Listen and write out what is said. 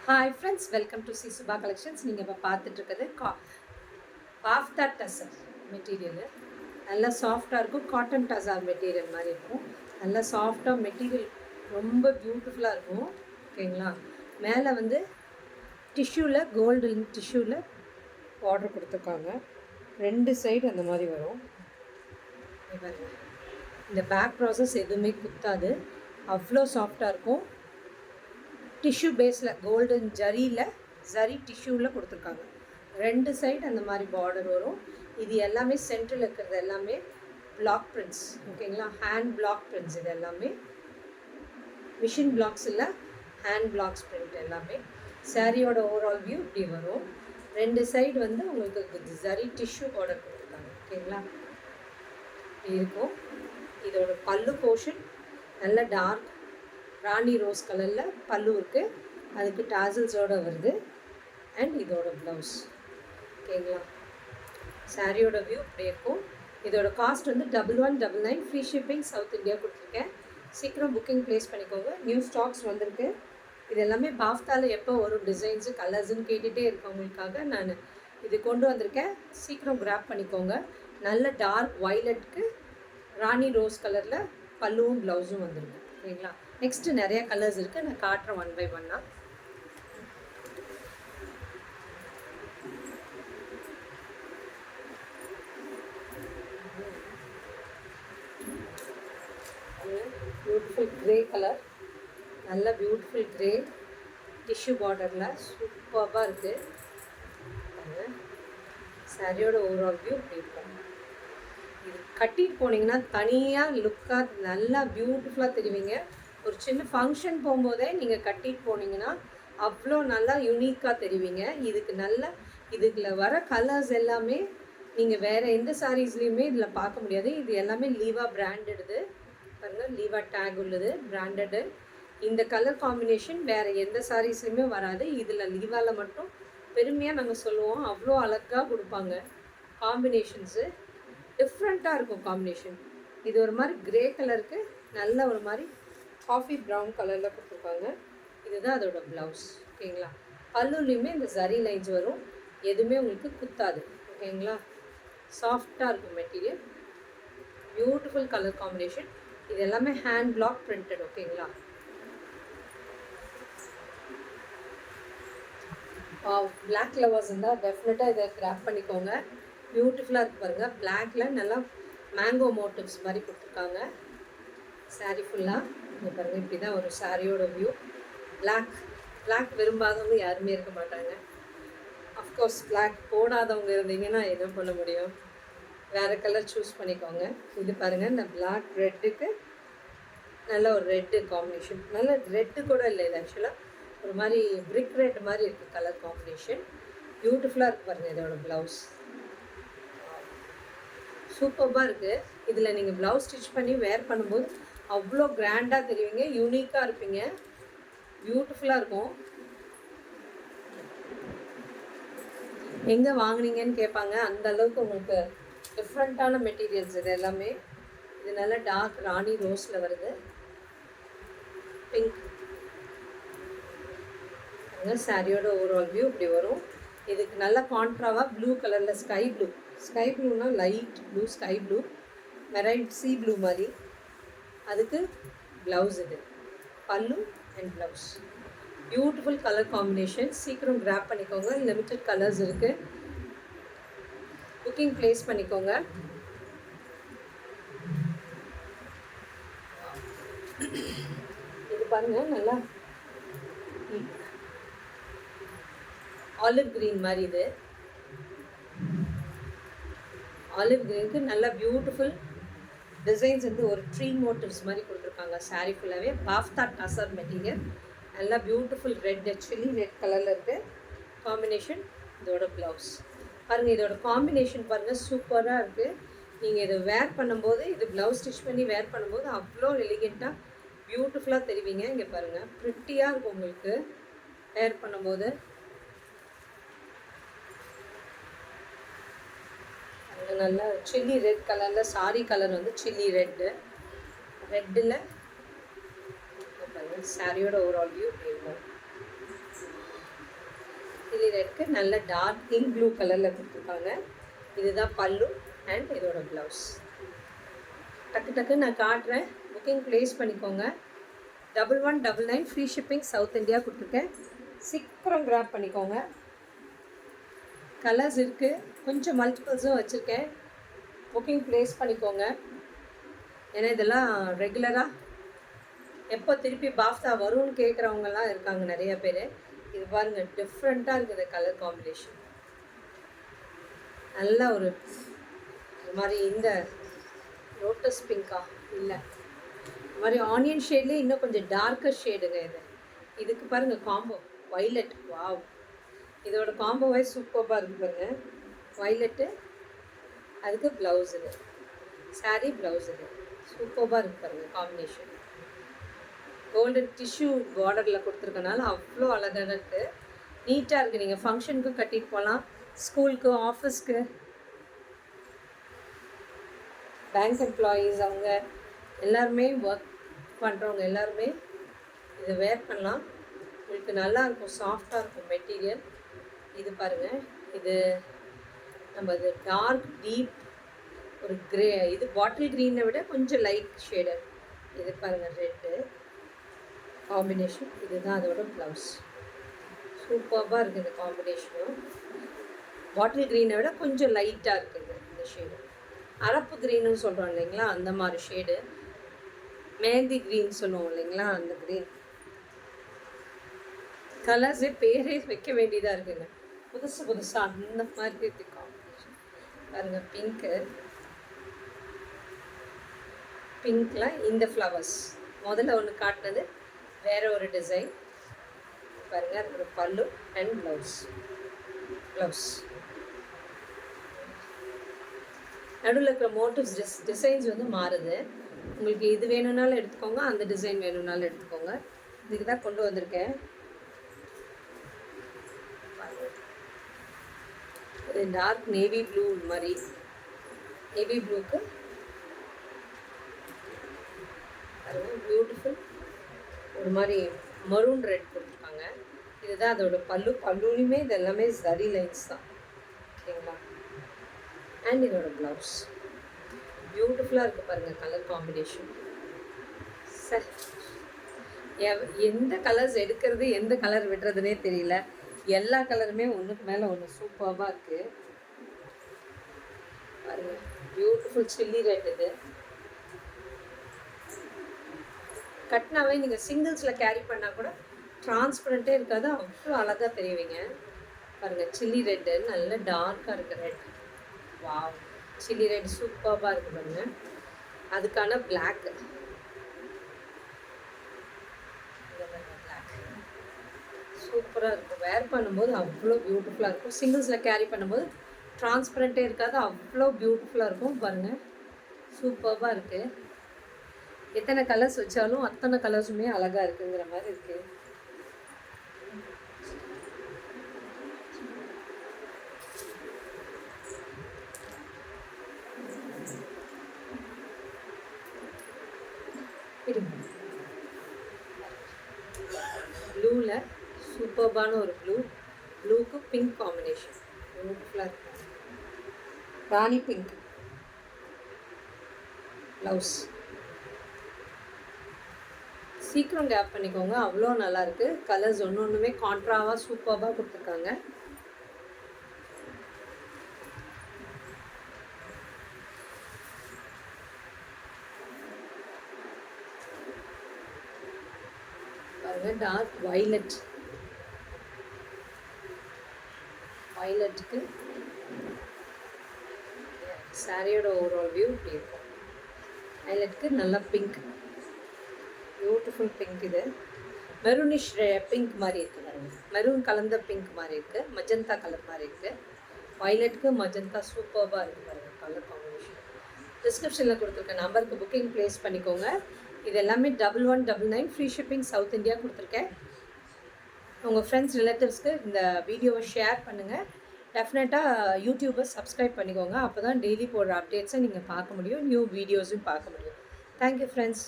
Hi friends, welcome to C Subha collections. நீங்கள் இப்போ பார்த்துட்டு இருக்கிறது பாஃப்தா டசர் மெட்டீரியலு. நல்லா சாஃப்டாக இருக்கும். காட்டன் டசார் மெட்டீரியல் மாதிரி இருக்கும். நல்லா சாஃப்டாக மெட்டீரியல் ரொம்ப பியூட்டிஃபுல்லாக இருக்கும். ஓகேங்களா? மேலே வந்து டிஷ்யூவில் கோல்டன் டிஷ்யூவில் பார்டர் கொடுத்துருக்காங்க. 2 சைடு அந்த மாதிரி வரும். இந்த பேக் ப்ராசஸ் எதுவுமே குத்தாது, அவ்வளோ சாஃப்டாக இருக்கும். டிஷ்யூ பேஸில் கோல்டன் ஜரி டிஷ்யூவில் கொடுத்துருக்காங்க. 2 சைடு அந்த மாதிரி பார்டர் வரும். இது எல்லாமே சென்ட்ரல் இருக்கிறது எல்லாமே பிளாக் பிரிண்ட்ஸ். ஓகேங்களா? Hand black prints. இது எல்லாமே மிஷின் பிளாக்ஸ் இல்லை, ஹேண்ட் பிளாக்ஸ் பிரிண்ட் எல்லாமே. சாரியோட ஓவரால் வியூ இப்படி வரும். 2 சைடு வந்து உங்களுக்கு ஜரி டிஷ்யூ பார்டர் கொடுத்துருக்காங்க. ஓகேங்களா? இருக்கும். இதோட பல்லு போர்ஷன் நல்ல டார்க் ராணி ரோஸ் கலரில் பல்லு இருக்குது. அதுக்கு டாசல்ஸோடு வருது. அண்ட் இதோட ப்ளவுஸ். ஓகேங்களா? சாரியோட வியூ இப்படி இருக்கும். இதோட காஸ்ட் வந்து 1199. ஃப்ரீ ஷிப்பிங் சவுத் இந்தியா கொடுத்துருக்கேன். சீக்கிரம் புக்கிங் ப்ளேஸ் பண்ணிக்கோங்க. நியூ ஸ்டாக்ஸ் வந்திருக்கு. இது எல்லாமே பாஃப்தாவில் எப்போ வரும் டிசைன்ஸு கலர்ஸுன்னு கேட்டுகிட்டே இருக்கவங்களுக்காக நான் இது கொண்டு வந்திருக்கேன். சீக்கிரம் கிராப் பண்ணிக்கோங்க. நல்ல டார்க் வைலட்டுக்கு ராணி ரோஸ் கலரில் பல்லுவும் ப்ளவுஸும் வந்துருக்கு. ஓகேங்களா? நெக்ஸ்ட்டு நிறைய கலர்ஸ் இருக்குது. நான் காட்டுறேன் 1 by 1. பியூட்டிஃபுல் க்ரே கலர், நல்ல பியூட்டிஃபுல் க்ரே டிஷ்யூ பார்டரில் சூப்பராக இருக்குது. சாரியோட ஓவரால் வியூ இப்படி இருக்கும். இது கட்டிட்டு போனீங்கன்னா தனியாக லுக்காக நல்லா பியூட்டிஃபுல்லாக தெரிவிங்க. ஒரு சின்ன ஃபங்க்ஷன் போகும்போதே நீங்கள் கட்டிட்டு போனீங்கன்னா அவ்வளோ நல்லா யூனிக்காக தெரிவிங்க. இதுக்குள்ள வர கலர்ஸ் எல்லாமே நீங்கள் வேறு எந்த சாரீஸ்லேயுமே இதில் பார்க்க முடியாது. இது எல்லாமே லீவா பிராண்டடு. பாருங்கள், லீவா டேக் உள்ளது, பிராண்டடு. இந்த கலர் காம்பினேஷன் வேறு எந்த சாரீஸ்லையுமே வராது. இதில் லீவாவில் மட்டும் பெருமையாக நாங்கள் சொல்லுவோம். அவ்வளோ அழகாக கொடுப்பாங்க. காம்பினேஷன்ஸு டிஃப்ரெண்ட்டாக இருக்கும் காம்பினேஷன். இது ஒரு மாதிரி க்ரே கலருக்கு நல்ல ஒரு மாதிரி காஃபி ப்ரௌன் கலரில் கொடுத்துருக்காங்க. இதுதான் அதோட ப்ளவுஸ். ஓகேங்களா? பல்லுலேயுமே இந்த ஜரி லைன்ஸ் வரும். எதுவுமே உங்களுக்கு குத்தாது. ஓகேங்களா? சாஃப்டாக இருக்கும் மெட்டீரியல். Beautiful colour combination. இது எல்லாமே ஹேண்ட் பிளாக் பிரிண்டட். ஓகேங்களா? பிளாக் லவர்ஸ் இருந்தால் டெஃபினட்டாக இதை கிராப் பண்ணிக்கோங்க. பியூட்டிஃபுல்லாக இருக்குது பாருங்கள். பிளாக்கில் நல்லா மேங்கோ மோட்டிவ்ஸ் மாதிரி கொடுத்துருக்காங்க. சாரீ ஃபுல்லாக இங்கே பாருங்கள். இப்படி தான் ஒரு சாரியோட வியூ. பிளாக் விரும்பாதவங்க யாருமே இருக்க மாட்டாங்க. அஃப்கோர்ஸ் பிளாக் போடாதவங்க இருந்தீங்கன்னா என்ன பண்ண முடியும்? வேறு கலர் சூஸ் பண்ணிக்கோங்க. இது பாருங்கள், இந்த பிளாக் ரெட்டுக்கு நல்ல ஒரு ரெட்டு காம்பினேஷன். நல்ல ரெட்டு கூட இல்லை, இது ஆக்சுவலாக ஒரு மாதிரி பிரிக் ரெட் மாதிரி இருக்குது கலர் காம்பினேஷன். பியூட்டிஃபுல்லாக இருக்குது பாருங்கள். இதோட ப்ளவுஸ் சூப்பராக இருக்குது. இதில் நீங்கள் ப்ளவுஸ் ஸ்டிச் பண்ணி வேர் பண்ணும்போது அவ்வளோ கிராண்டாக தெரிவிங்க, யூனிக்காக இருப்பீங்க, பியூட்டிஃபுல்லாக இருக்கும். எங்கே வாங்கினீங்கன்னு கேட்பாங்க. அந்த அளவுக்கு உங்களுக்கு டிஃப்ரெண்ட்டான மெட்டீரியல்ஸ் இது எல்லாமே. இது நல்ல டார்க் ராணி ரோஸில் வருது. பிங்க் சாரியோட ஓவரால் வியூ இப்படி வரும். இதுக்கு நல்ல கான்ட்ராவாக ப்ளூ கலரில் ஸ்கை ப்ளூனா light blue, sky blue, marine sea blue மாதிரி. அதுக்கு ப்ளவுஸ். இது pallu and blouse. Beautiful colour combination. சீக்கிரம் கிராப் பண்ணிக்கோங்க. லிமிட்டட் கலர்ஸ் இருக்குது. புக்கிங் ப்ளேஸ் பண்ணிக்கோங்க. இது பாருங்கள், நல்லா ஆலிவ் க்ரீன் மாதிரி. இது ஆலிவ் க்ரீனுக்கு நல்லா பியூட்டிஃபுல் டிசைன்ஸ் வந்து ஒரு ட்ரீ மோட்டிவ்ஸ் மாதிரி கொடுத்துருக்காங்க. சாரீ ஃபுல்லாகவே பாஃப்தா டசர் மெட்டீரியல். நல்லா பியூட்டிஃபுல் ரெட், சில்லி ரெட் கலரில் இருக்குது காம்பினேஷன். இதோட ப்ளவுஸ் பாருங்கள். இதோட காம்பினேஷன் பாருங்கள், சூப்பராக இருக்குது. நீங்கள் இதை வேர் பண்ணும்போது, இது ப்ளவுஸ் ஸ்டிச் பண்ணி வேர் பண்ணும்போது அவ்வளோ எலிகெண்ட்டாக பியூட்டிஃபுல்லாக தெரிவிங்க. இங்கே பாருங்கள், ப்ரிட்டியாக இருக்கும் உங்களுக்கு வேர் பண்ணும்போது. நல்லா சில்லி ரெட் கலரில் சாரி கலர் வந்து சில்லி ரெட்டில் சாரியோட ஓவரால் வியூ இப்படி இருக்கும். சில்லி ரெட்க்கு நல்ல டார்க் பிங்க் ப்ளூ கலரில் கொடுத்துருக்காங்க. இதுதான் பல்லு அண்ட் இதோட ப்ளவுஸ். டக்கு நான் காட்டுறேன். புக்கிங் ப்ளேஸ் பண்ணிக்கோங்க. 1199 ஃப்ரீ ஷிப்பிங் சவுத் இந்தியா கொடுத்துருக்கேன். சீக்கிரம் கிராப் பண்ணிக்கோங்க. கலர்ஸ் இருக்குது, கொஞ்சம் மல்டிபிள்ஸும் வச்சுருக்கேன். புக்கிங் ப்ளேஸ் பண்ணிக்கோங்க. ஏன்னா இதெல்லாம் ரெகுலராக எப்போ திருப்பி பாஃப்தா வரும்னு கேட்குறவங்கலாம் இருக்காங்க நிறைய பேர். இது பாருங்கள், டிஃப்ரெண்ட்டாக இருக்குது கலர் காம்பினேஷன். நல்லா ஒரு மாதிரி இந்த லோட்டஸ் பிங்கா இல்லை, இந்த மாதிரி ஆனியன் ஷேட்லேயே இன்னும் கொஞ்சம் டார்க்கர் ஷேடுங்க இது. இதுக்கு பாருங்கள் காம்போ வைலட். வாவ், இதோட காம்போ வைஸ் சூப்பராக இருக்குது பாருங்கள். வைலட்டு, அதுக்கு ப்ளவுஸ், இது சாரீ ப்ளவுஸ், இது சூப்பராக இருக்குது பாருங்கள் காம்பினேஷன். கோல்டன் டிஷ்யூ பார்டரில் கொடுத்துருக்கனால அவ்வளோ அழகாக இருக்குது, நீட்டாக இருக்குது. நீங்கள் ஃபங்க்ஷனுக்கு கட்டிட்டு போகலாம், ஸ்கூலுக்கு, ஆஃபீஸ்க்கு, பேங்க் எம்ப்ளாயீஸ் அவங்க எல்லாருமே ஒர்க் பண்ணுறவங்க எல்லாருமே இதை வேர் பண்ணலாம். உங்களுக்கு நல்லா இருக்கும், சாஃப்டாக இருக்கும் மெட்டீரியல். இது பாருங்கள், இது நம்ம இது டார்க் டீப் ஒரு கிரே, இது பாட்டில் க்ரீனை விட கொஞ்சம் லைட் ஷேடர். இது பாருங்கள் ரெட்டு காம்பினேஷன். இதுதான் அதோட ப்ளவுஸ். சூப்பராக இருக்குது இந்த காம்பினேஷனும். பாட்டில் க்ரீனை விட கொஞ்சம் லைட்டாக இருக்குது இந்த ஷேடு. அரப்பு க்ரீன்னு சொல்கிறோம் இல்லைங்களா, அந்த மாதிரி ஷேடு. மேந்தி க்ரீன் சொல்லுவோம் இல்லைங்களா, அந்த க்ரீன். கலர்ஸே பேரே வைக்க வேண்டியதாக இருக்குங்க, புதுசாக அந்த மாதிரி இருக்குது காம்பினேஷன். பாருங்கள், பிங்க்கில் இந்த ஃப்ளவர்ஸ். முதல்ல ஒன்று காட்டினது வேறு ஒரு டிசைன். பாருங்கள், அது ஒரு பல்லு அண்ட் ப்ளவுஸ். நடுவில் இருக்கிற மோட்டிவ்ஸ் டிசைன்ஸ் வந்து மாறுது. உங்களுக்கு இது வேணும்னாலும் எடுத்துக்கோங்க, அந்த டிசைன் வேணும்னாலும் எடுத்துக்கோங்க. இதுக்கு தான் கொண்டு வந்திருக்கேன். இது டார்க் நேவி ப்ளூ மாதிரி, நேவி ப்ளூக்கு பியூட்டிஃபுல் ஒரு மாதிரி மரூன் ரெட் கொடுத்துருக்காங்க. இதுதான் அதோட பல்லுலையுமே இது எல்லாமே சரி லைன்ஸ் தான், ஓகேங்களா. அண்ட் இதோட ப்ளவுஸ் பியூட்டிஃபுல்லாக இருக்குது பாருங்கள் கலர் காம்பினேஷன். சார், எந்த கலர்ஸ் எடுக்கிறது எந்த கலர் விடுறதுனே தெரியல. எல்லா கலருமே ஒன்றுக்கு மேலே ஒன்று சூப்பராக இருக்குது பாருங்கள். Beautiful chilli red. இது கட்டினாவே நீங்கள் சிங்கிள்ஸில் கேரி பண்ணால் கூட டிரான்ஸ்பரண்ட்டே இருக்காது, அவ்வளோ அழகாக தெரிவிங்க. பாருங்கள், சில்லி ரெட்டு நல்ல டார்க்காக இருக்குது ரெட். வாவ், சில்லி ரெட் சூப்பராக இருக்குது பாருங்கள். அதுக்கான பிளாக்கு, சூப்பராக இருக்கும். வேர் பண்ணும்போது அவ்வளோ பியூட்டிஃபுல்லாக இருக்கும். சிங்கிள்ஸில் கேரி பண்ணும்போது டிரான்ஸ்பரண்ட்டே இருக்காது, அவ்வளோ பியூட்டிஃபுல்லாக இருக்கும் பாருங்கள். சூப்பராக இருக்குது. எத்தனை கலர்ஸ் வச்சாலும் அத்தனை கலர்ஸுமே அழகாக இருக்குங்கிற மாதிரி இருக்குது. ப்ளூவில் சூப்பர்பான ஒரு ப்ளூக்கு பிங்க் காம்பினேஷன் பியூட்டிஃபுல்லாக இருக்கும். ராணி பிங்க் ப்ளவுஸ். சீக்கிரம் கேப் பண்ணிக்கோங்க, அவ்வளோ நல்லாயிருக்கு. கலர்ஸ் ஒன்றுமே கான்ட்ராவாக சூப்பராக கொடுத்துருக்காங்க. பாருங்கள், டார்க் வைலட்டுக்கு சாரியோட ஓவரால் வியூ இப்படி இருக்கும். வைலட்டுக்கு நல்லா பிங்க், பியூட்டிஃபுல் பிங்க். இது மெரூனிஷ் பிங்க் மாதிரி இருக்குது பாருங்கள். மெரூன் கலந்த பிங்க் மாதிரி இருக்குது, மஜந்தா கலர் மாதிரி இருக்குது. வைலட்டுக்கு மஜந்தா சூப்பராக இருக்குது பாருங்கள் கலர் காம்பினேஷன். டிஸ்கிரிப்ஷனில் கொடுத்துருக்க நம்பருக்கு புக்கிங் ப்ளேஸ் பண்ணிக்கோங்க. இது எல்லாமே 1199 ஃப்ரீ ஷிப்பிங் சவுத் இந்தியா கொடுத்துருக்கேன். உங்கள் ஃப்ரெண்ட்ஸ் ரிலேட்டிவ்ஸ்க்கு இந்த வீடியோவை ஷேர் பண்ணுங்கள். டெஃபினட்டாக யூடியூபை சப்ஸ்கிரைப் பண்ணிக்கோங்க. அப்போ தான் டெய்லி போடுற அப்டேட்ஸை நீங்கள் பார்க்க முடியும், நியூ வீடியோஸும் பார்க்க முடியும். Thank you friends.